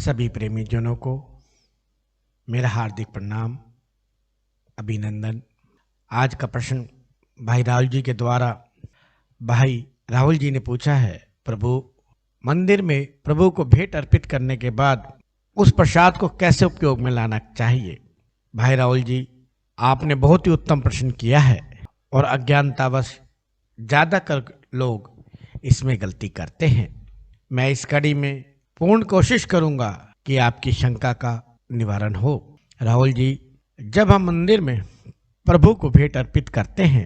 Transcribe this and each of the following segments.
सभी प्रेमी जनों को मेरा हार्दिक प्रणाम, अभिनंदन। आज का प्रश्न भाई राहुल जी के द्वारा भाई राहुल जी ने पूछा है, प्रभु मंदिर में प्रभु को भेंट अर्पित करने के बाद उस प्रसाद को कैसे उपयोग में लाना चाहिए। भाई राहुल जी, आपने बहुत ही उत्तम प्रश्न किया है और अज्ञानतावश ज़्यादातर लोग इसमें गलती करते हैं। मैं इस कड़ी में पूर्ण कोशिश करूंगा कि आपकी शंका का निवारण हो। राहुल जी, जब हम मंदिर में प्रभु को भेंट अर्पित करते हैं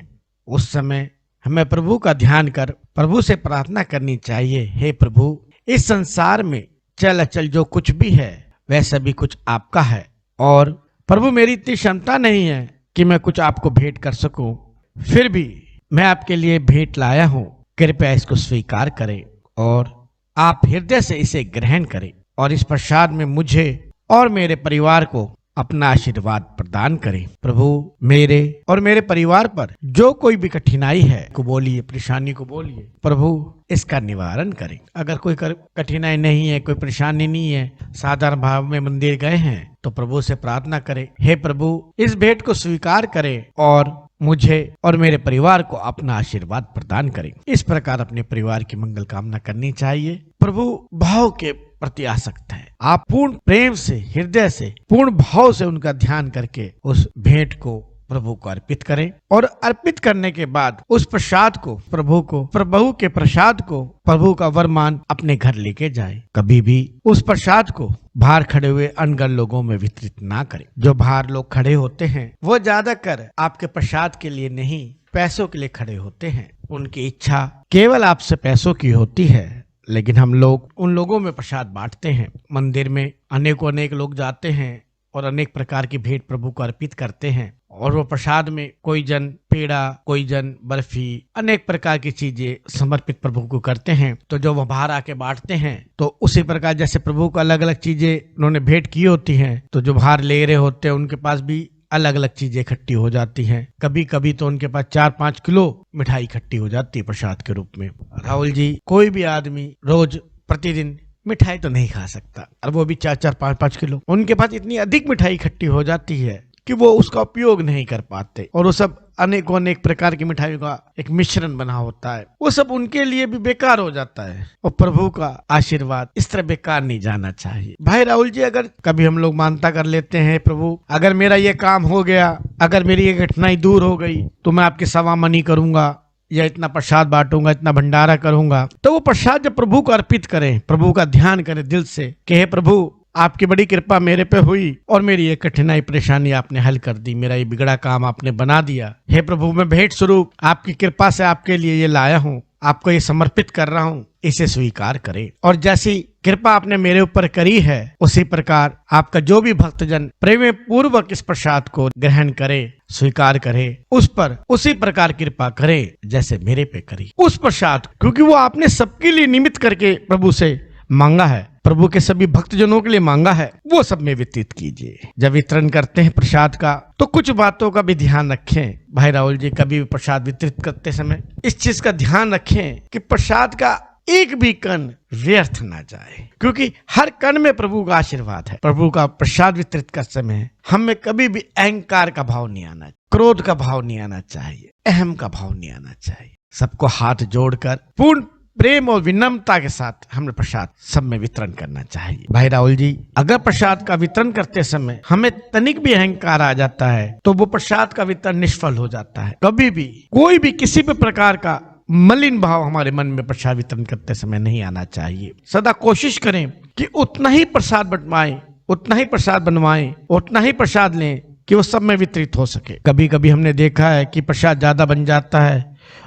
उस समय हमें प्रभु का ध्यान कर प्रभु से प्रार्थना करनी चाहिए, हे प्रभु, इस संसार में चल अचल जो कुछ भी है वह सभी कुछ आपका है और प्रभु मेरी इतनी क्षमता नहीं है कि मैं कुछ आपको भेंट कर सकूं, फिर भी मैं आपके लिए भेंट लाया हूं, कृपया इसको स्वीकार करें और आप हृदय से इसे ग्रहण करें और इस प्रसाद में मुझे और मेरे परिवार को अपना आशीर्वाद प्रदान करें। प्रभु मेरे और मेरे परिवार पर जो कोई भी कठिनाई है को बोलिए, परेशानी को बोलिए, प्रभु इसका निवारण करें। अगर कोई कठिनाई नहीं है, कोई परेशानी नहीं है, साधारण भाव में मंदिर गए हैं तो प्रभु से प्रार्थना करें, हे प्रभु इस भेंट को स्वीकार करें और मुझे और मेरे परिवार को अपना आशीर्वाद प्रदान करें। इस प्रकार अपने परिवार की मंगल कामना करनी चाहिए। प्रभु भाव के प्रति आसक्त है। आप पूर्ण प्रेम से, हृदय से, पूर्ण भाव से उनका ध्यान करके उस भेंट को प्रभु को अर्पित करें और अर्पित करने के बाद उस प्रसाद को प्रभु के प्रसाद को प्रभु का वरमान अपने घर लेके जाएं। कभी भी उस प्रसाद को बाहर खड़े हुए अनगन लोगों में वितरित ना करें। जो बाहर लोग खड़े होते हैं वो ज्यादातर आपके प्रसाद के लिए नहीं, पैसों के लिए खड़े होते हैं। उनकी इच्छा केवल आपसे पैसों की होती है, लेकिन हम लोग उन लोगों में प्रसाद बांटते हैं। मंदिर में अनेक लोग जाते हैं और अनेक प्रकार की भेंट प्रभु को अर्पित करते हैं और वो प्रसाद में कोई जन पेड़ा, कोई जन बर्फी, अनेक प्रकार की चीजें समर्पित प्रभु को करते हैं। तो जो वो बाहर आके बांटते हैं तो उसी प्रकार जैसे प्रभु को अलग अलग चीजें उन्होंने भेंट की होती हैं, तो जो बाहर ले रहे होते हैं उनके पास भी अलग अलग चीजें इकट्ठी हो जाती हैं। कभी कभी तो उनके पास 4-5 किलो मिठाई इकट्ठी हो जाती है प्रसाद के रूप में। राहुल जी, कोई भी आदमी रोज प्रतिदिन मिठाई तो नहीं खा सकता और वो भी 4-4, 5-5 किलो। उनके पास इतनी अधिक मिठाई इकट्ठी हो जाती है कि वो उसका उपयोग नहीं कर पाते और वो सब अनेक प्रकार की मिठाइयों का एक मिश्रण बना होता है, वो सब उनके लिए भी बेकार हो जाता है और प्रभु का आशीर्वाद इस तरह बेकार नहीं जाना चाहिए। भाई राहुल जी, अगर कभी हम लोग मानता कर लेते हैं, प्रभु अगर मेरा ये काम हो गया, अगर मेरी ये कठिनाई दूर हो गई तो मैं आपकी सेवा मनी करूंगा या इतना प्रसाद बांटूंगा, इतना भंडारा करूंगा, तो वो प्रसाद जब प्रभु को अर्पित करें, प्रभु का ध्यान करें दिल से कि हे प्रभु आपकी बड़ी कृपा मेरे पे हुई और मेरी ये कठिनाई परेशानी आपने हल कर दी, मेरा ये बिगड़ा काम आपने बना दिया। हे प्रभु, मैं भेंट स्वरूप आपकी कृपा से आपके लिए ये लाया हूँ, आपको ये समर्पित कर रहा हूँ, इसे स्वीकार करें। और जैसी कृपा आपने मेरे ऊपर करी है उसी प्रकार आपका जो भी भक्तजन प्रेम पूर्वक इस प्रसाद को ग्रहण करे, स्वीकार करे, उस पर उसी प्रकार कृपा करे जैसे मेरे पे करी। उस प्रसाद क्योंकि वो आपने सबके लिए निमित्त करके प्रभु से मांगा है, प्रभु के सभी भक्तजनों के लिए मांगा है, वो सब में वितरित कीजिए। जब वितरण करते हैं प्रसाद का तो कुछ बातों का भी ध्यान रखें। भाई राहुल जी, कभी भी प्रसाद वितरित करते समय इस चीज का ध्यान रखें कि प्रसाद का एक भी कण व्यर्थ ना जाए, क्योंकि हर कण में प्रभु का आशीर्वाद है। प्रभु का प्रसाद वितरित करते समय हमें कभी भी अहंकार का भाव नहीं आना, क्रोध का भाव नहीं आना चाहिए, अहम का भाव नहीं आना चाहिए। सबको हाथ जोड़कर पूर्ण प्रेम और विनम्रता के साथ हमें प्रसाद सब में वितरण करना चाहिए। भाई राहुल जी, अगर प्रसाद का वितरण करते समय हमें तनिक भी अहंकार आ जाता है तो वो प्रसाद का वितरण निष्फल हो जाता है। कभी भी कोई भी किसी भी प्रकार का मलिन भाव हमारे मन में प्रसाद वितरण करते समय नहीं आना चाहिए। सदा कोशिश करें कि उतना ही प्रसाद बंटवाएं, उतना ही प्रसाद बनवाएं, उतना ही प्रसाद लें कि वो सब में वितरित हो सके। कभी कभी हमने देखा है कि प्रसाद ज्यादा बन जाता है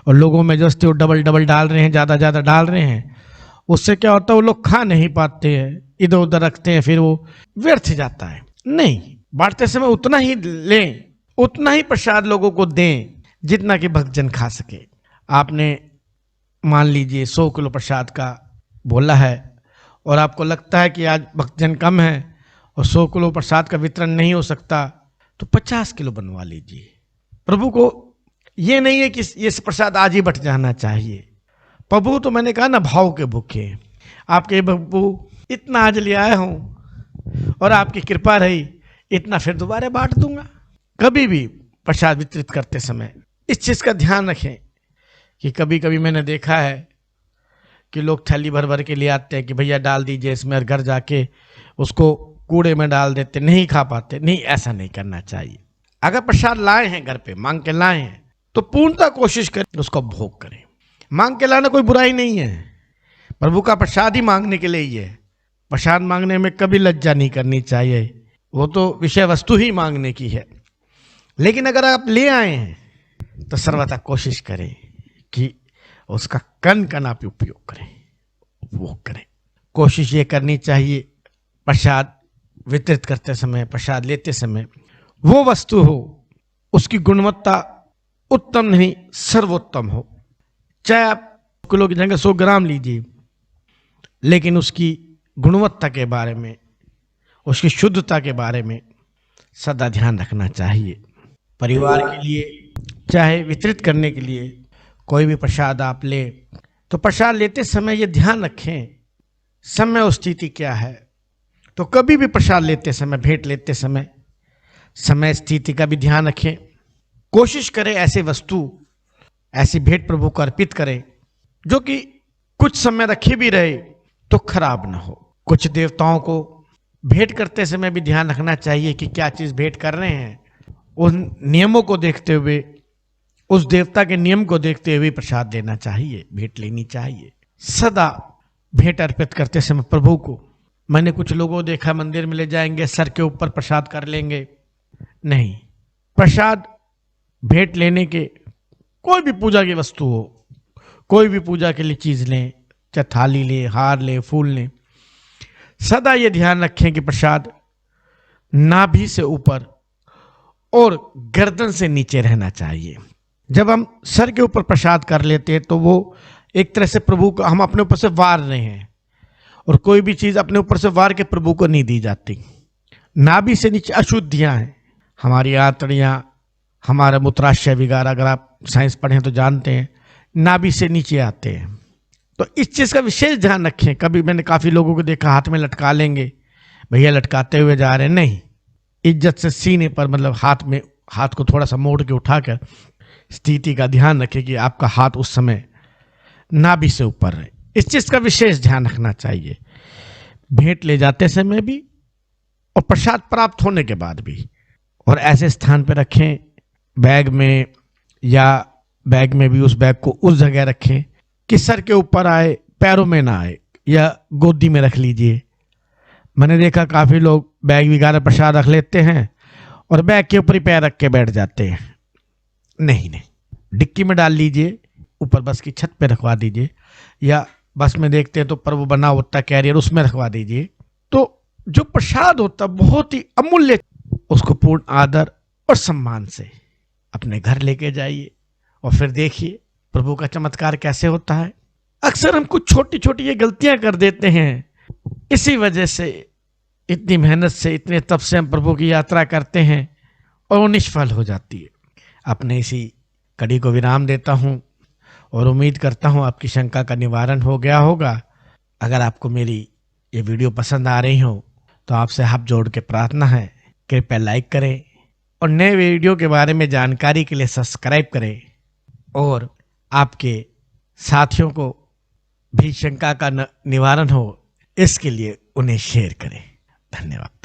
और लोगों में जस्ट वो डबल डाल रहे हैं, ज्यादा डाल रहे हैं, उससे क्या होता है वो लोग खा नहीं पाते हैं, इधर उधर रखते हैं, फिर वो व्यर्थ जाता है। नहीं, बांटते समय उतना ही लें, उतना ही प्रसाद लोगों को दें जितना कि भक्तजन खा सके। आपने मान लीजिए 100 किलो प्रसाद का बोला है और आपको लगता है कि आज भक्तजन कम है और 100 किलो प्रसाद का वितरण नहीं हो सकता, तो 50 किलो बनवा लीजिए। प्रभु को ये नहीं है कि ये प्रसाद आज ही बट जाना चाहिए। प्रभु तो मैंने कहा ना, भाव के भूखे। आपके प्रभु इतना आज ले आया हूँ और आपकी कृपा रही इतना फिर दोबारा बांट दूंगा। कभी भी प्रसाद वितरित करते समय इस चीज का ध्यान रखें कि कभी कभी मैंने देखा है कि लोग थैली भर भर के ले आते हैं कि भैया डाल दीजिए इसमें, और घर जाके उसको कूड़े में डाल देते, नहीं खा पाते। नहीं, ऐसा नहीं करना चाहिए। अगर प्रसाद लाए हैं घर पे, मांग के लाए हैं, तो पूर्णतः कोशिश करें उसको भोग करें। मांग के लाना कोई बुराई नहीं है, प्रभु का प्रसाद ही मांगने के लिए ही है। प्रसाद मांगने में कभी लज्जा नहीं करनी चाहिए, वो तो विषय वस्तु ही मांगने की है। लेकिन अगर आप ले आए हैं तो सर्वथा कोशिश करें कि उसका कन कन आप उपयोग करें, उपभोग करें। कोशिश ये करनी चाहिए प्रसाद वितरित करते समय, प्रसाद लेते समय वो वस्तु हो उसकी गुणवत्ता उत्तम नहीं सर्वोत्तम हो। चाहे आप किलो की जगह 100 ग्राम लीजिए, लेकिन उसकी गुणवत्ता के बारे में, उसकी शुद्धता के बारे में सदा ध्यान रखना चाहिए। परिवार के लिए चाहे वितरित करने के लिए कोई भी प्रसाद आप ले, तो प्रसाद लेते समय ये ध्यान रखें समय और स्थिति क्या है। तो कभी भी प्रसाद लेते समय, भेंट लेते समय समय स्थिति का भी ध्यान रखें। कोशिश करें ऐसे वस्तु, ऐसी भेंट प्रभु को अर्पित करें जो कि कुछ समय रखी भी रहे तो खराब ना हो। कुछ देवताओं को भेंट करते समय भी ध्यान रखना चाहिए कि क्या चीज भेंट कर रहे हैं, उन नियमों को देखते हुए, उस देवता के नियम को देखते हुए प्रसाद देना चाहिए, भेंट लेनी चाहिए। सदा भेंट अर्पित करते समय प्रभु को, मैंने कुछ लोगों को देखा मंदिर में ले जाएंगे, सर के ऊपर प्रसाद कर लेंगे। नहीं, प्रसाद भेंट लेने के, कोई भी पूजा की वस्तु हो, कोई भी पूजा के लिए चीज लें, चाहे थाली ले, हार ले, फूल लें, सदा ये ध्यान रखें कि प्रसाद नाभि से ऊपर और गर्दन से नीचे रहना चाहिए। जब हम सर के ऊपर प्रसाद कर लेते हैं तो वो एक तरह से प्रभु को हम अपने ऊपर से वार रहे हैं, और कोई भी चीज अपने ऊपर से वार के प्रभु को नहीं दी जाती। नाभि से नीचे अशुद्धियां हैं, हमारी आंतड़ियां, हमारा मूत्राशय वगैरह, अगर आप साइंस पढ़ें तो जानते हैं, नाभि से नीचे आते हैं। तो इस चीज का विशेष ध्यान रखें। कभी मैंने काफी लोगों को देखा हाथ में लटका लेंगे, भैया लटकाते हुए जा रहे हैं, नहीं, इज्जत से सीने पर, मतलब हाथ में, हाथ को थोड़ा सा मोड़ के उठाकर स्थिति का ध्यान रखें कि आपका हाथ उस समय नाभि से ऊपर रहे। इस चीज का विशेष ध्यान रखना चाहिए, भेंट ले जाते समय भी और प्रसाद प्राप्त होने के बाद भी। और ऐसे स्थान पर रखें, बैग में, या बैग में भी उस बैग को उस जगह रखें कि सर के ऊपर आए, पैरों में ना आए, या गोदी में रख लीजिए। मैंने देखा काफी लोग बैग वगैरह प्रसाद रख लेते हैं और बैग के ऊपर ही पैर रख के बैठ जाते हैं। नहीं नहीं, डिक्की में डाल लीजिए, ऊपर बस की छत पे रखवा दीजिए, या बस में देखते हैं तो पर वो बना होता कैरियर, उसमें रखवा दीजिए। तो जो प्रसाद होता बहुत ही अमूल्य, उसको पूर्ण आदर और सम्मान से अपने घर लेके जाइए और फिर देखिए प्रभु का चमत्कार कैसे होता है। अक्सर हम कुछ छोटी छोटी ये गलतियां कर देते हैं, इसी वजह से इतनी मेहनत से, इतने तप से हम प्रभु की यात्रा करते हैं और वो निष्फल हो जाती है। अपने इसी कड़ी को विराम देता हूं और उम्मीद करता हूं आपकी शंका का निवारण हो गया होगा। अगर आपको मेरी ये वीडियो पसंद आ रही हो तो आपसे हाथ जोड़ के प्रार्थना है, कृपया लाइक करें और नए वीडियो के बारे में जानकारी के लिए सब्सक्राइब करें, और आपके साथियों को भी शंका का निवारण हो इसके लिए उन्हें शेयर करें। धन्यवाद।